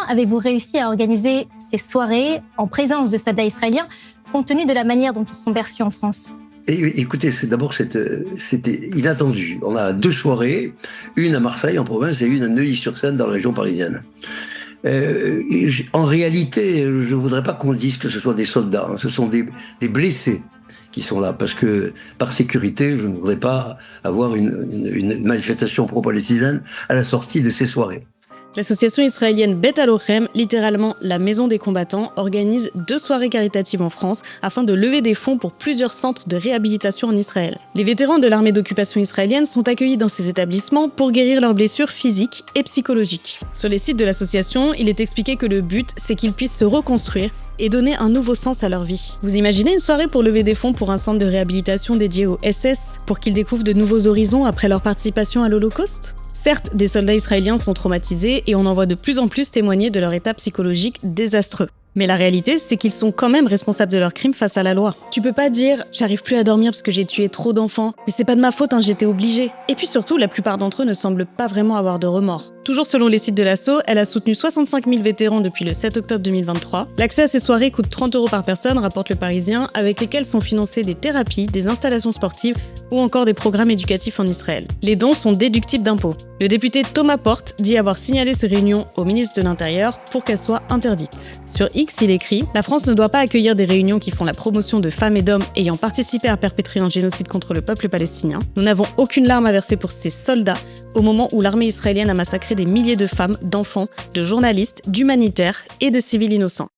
avez-vous réussi à organiser ces soirées en présence de soldats israéliens, compte tenu de la manière dont ils sont perçus en France ? Écoutez, c'était inattendu. On a 2 soirées, une à Marseille en province et une à Neuilly-sur-Seine dans la région parisienne. En réalité, je ne voudrais pas qu'on dise que ce soit des soldats, hein. Ce sont des blessés qui sont là, parce que par sécurité, je ne voudrais pas avoir une manifestation pro-palestinienne à la sortie de ces soirées. L'association israélienne Bet Halochem, littéralement la maison des combattants, organise 2 soirées caritatives en France afin de lever des fonds pour plusieurs centres de réhabilitation en Israël. Les vétérans de l'armée d'occupation israélienne sont accueillis dans ces établissements pour guérir leurs blessures physiques et psychologiques. Sur les sites de l'association, il est expliqué que le but, c'est qu'ils puissent se reconstruire et donner un nouveau sens à leur vie. Vous imaginez une soirée pour lever des fonds pour un centre de réhabilitation dédié aux SS, pour qu'ils découvrent de nouveaux horizons après leur participation à l'Holocauste ? Certes, des soldats israéliens sont traumatisés et on en voit de plus en plus témoigner de leur état psychologique désastreux. Mais la réalité, c'est qu'ils sont quand même responsables de leurs crimes face à la loi. Tu peux pas dire « j'arrive plus à dormir parce que j'ai tué trop d'enfants, mais c'est pas de ma faute, hein, j'étais obligée ». Et puis surtout, la plupart d'entre eux ne semblent pas vraiment avoir de remords. Toujours selon les sites de l'asso, elle a soutenu 65 000 vétérans depuis le 7 octobre 2023. L'accès à ces soirées coûte 30 € par personne, rapporte Le Parisien, avec lesquels sont financées des thérapies, des installations sportives ou encore des programmes éducatifs en Israël. Les dons sont déductibles d'impôts. Le député Thomas Porte dit avoir signalé ces réunions au ministre de l'Intérieur pour qu'elles soient interdites. Sur X, il écrit « La France ne doit pas accueillir des réunions qui font la promotion de femmes et d'hommes ayant participé à perpétrer un génocide contre le peuple palestinien. Nous n'avons aucune larme à verser pour ces soldats au moment où l'armée israélienne a massacré des milliers de femmes, d'enfants, de journalistes, d'humanitaires et de civils innocents. »